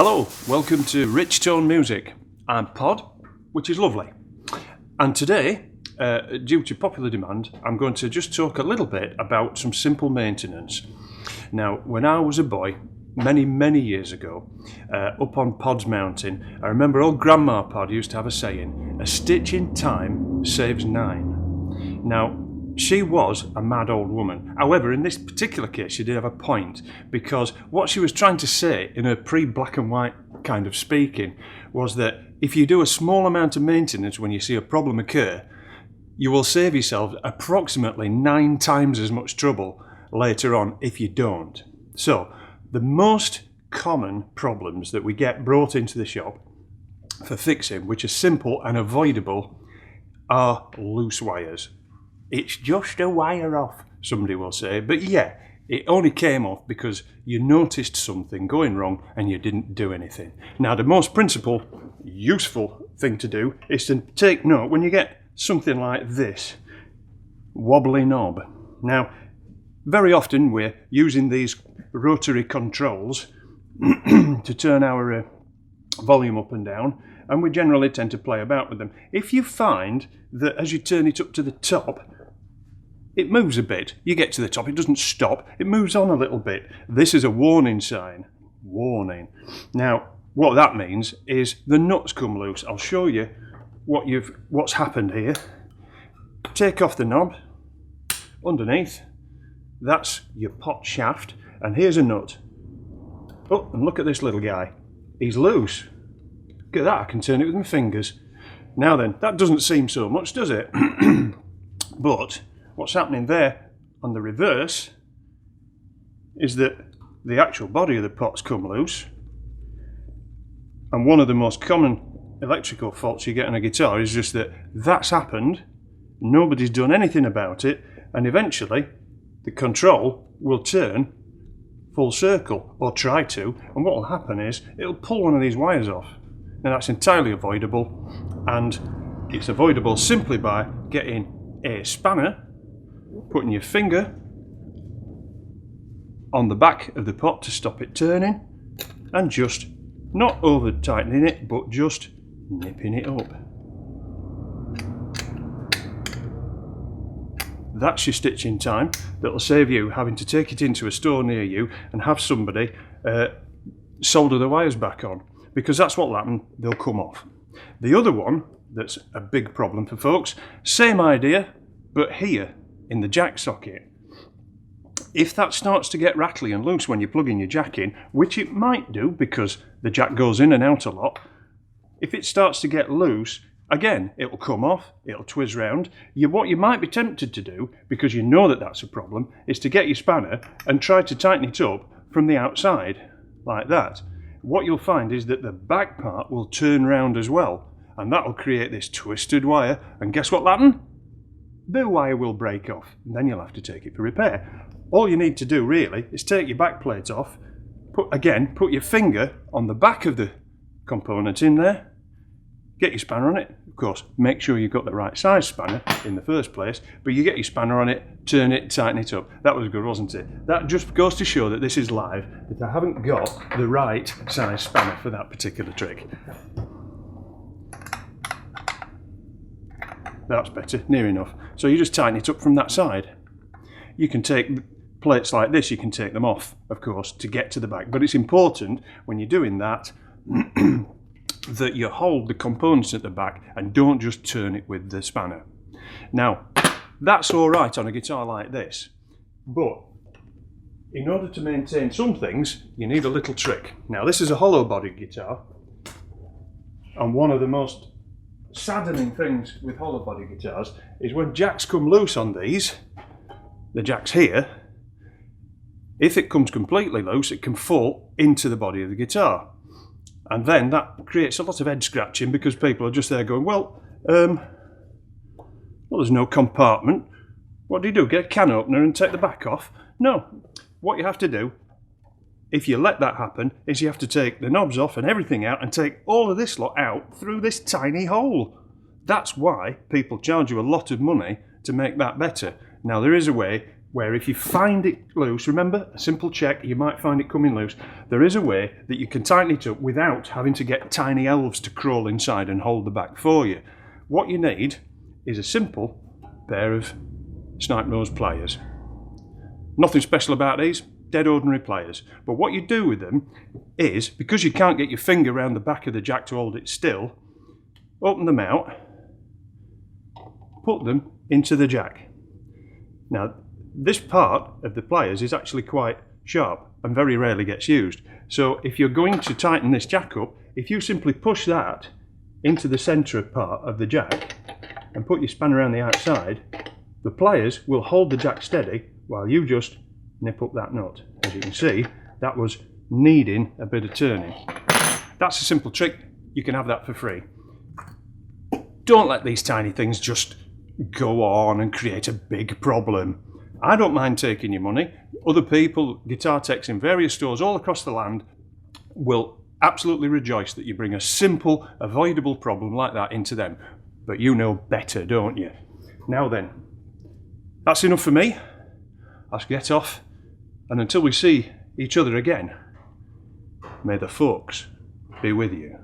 Hello, welcome to Rich Tone Music. I'm Pod, which is lovely. And today, due to popular demand, I'm going to just talk a little bit about some simple maintenance. Now, when I was a boy, many years ago, up on Pod's Mountain, I remember old Grandma Pod used to have a saying, "A stitch in time saves nine." Now, she was a mad old woman. However, in this particular case, she did have a point, because what she was trying to say in her pre-black and white kind of speaking was that if you do a small amount of maintenance when you see a problem occur, you will save yourself approximately 9 times as much trouble later on if you don't. So, the most common problems that we get brought into the shop for fixing, which are simple and avoidable, are loose wires. It's just a wire off, somebody will say, but yeah, it only came off because you noticed something going wrong and you didn't do anything. Now, the most principal, useful thing to do is to take note when you get something like this wobbly knob. Now, very often we're using these rotary controls to turn our volume up and down, and we generally tend to play about with them. If you find that as you turn it up to the top, it moves a bit. You get to the top, it doesn't stop, it moves on a little bit. This is a warning sign. Warning. Now, what that means is the nuts come loose. I'll show you what's happened here. Take off the knob. Underneath, that's your pot shaft, and here's a nut. Oh, and look at this little guy. He's loose. Look at that, I can turn it with my fingers. Now then, that doesn't seem so much, does it? But what's happening there on the reverse is that the actual body of the pot's come loose. And one of the most common electrical faults you get on a guitar is just that that's happened, nobody's done anything about it, and eventually the control will turn full circle, or try to, and what will happen is it'll pull one of these wires off. Now that's entirely avoidable, and it's avoidable simply by getting a spanner, putting your finger on the back of the pot to stop it turning, and just not over tightening it, but just nipping it up. That's your stitching time. That'll save you having to take it into a store near you and have somebody solder the wires back on, because that's what'll happen, they'll come off. The other one that's a big problem for folks, same idea, but here in the jack socket. If that starts to get rattly and loose when you're plugging your jack in, which it might do because the jack goes in and out a lot, if it starts to get loose, again, it'll come off, it'll twizz round. What you might be tempted to do, because you know that that's a problem, is to get your spanner and try to tighten it up from the outside, like that. What you'll find is that the back part will turn round as well, and that'll create this twisted wire, and guess what'll happen? The wire will break off, and then you'll have to take it for repair. All you need to do really is take your back plate off, put your finger on the back of the component in there, get your spanner on it. Of course, make sure you've got the right size spanner in the first place, but you get your spanner on it, turn it, tighten it up. That was good, wasn't it? That just goes to show that this is live, that I haven't got the right size spanner for that particular trick. That's better, near enough. So you just tighten it up from that side. You can take plates like this, you can take them off, of course, to get to the back. But it's important when you're doing that that you hold the components at the back and don't just turn it with the spanner. Now, that's all right on a guitar like this, but in order to maintain some things, you need a little trick. Now, this is a hollow-bodied guitar, and one of the most saddening things with hollow-bodied guitars is when jacks come loose on these, the jacks here, if it comes completely loose, it can fall into the body of the guitar. And then that creates a lot of head scratching because people are just there going, well, there's no compartment. What do? Get a can opener and take the back off? No. What you have to do, if you let that happen, is you have to take the knobs off and everything out and take all of this lot out through this tiny hole. That's why people charge you a lot of money to make that better. Now, there is a way where if you find it loose, remember, a simple check, you might find it coming loose, there is a way that you can tighten it up without having to get tiny elves to crawl inside and hold the back for you. What you need is a simple pair of snipe nose pliers. Nothing special about these, dead ordinary pliers. But what you do with them is, because you can't get your finger around the back of the jack to hold it still, open them out, put them into the jack. Now, this part of the pliers is actually quite sharp and very rarely gets used. So if you're going to tighten this jack up, if you simply push that into the centre part of the jack and put your spanner around the outside, the pliers will hold the jack steady while you just nip up that nut. As you can see, that was needing a bit of turning. That's a simple trick. You can have that for free. Don't let these tiny things just go on and create a big problem. I don't mind taking your money. Other people, guitar techs in various stores all across the land, will absolutely rejoice that you bring a simple, avoidable problem like that into them. But you know better, don't you? Now then, that's enough for me. I'll get off, and until we see each other again, may the forks be with you.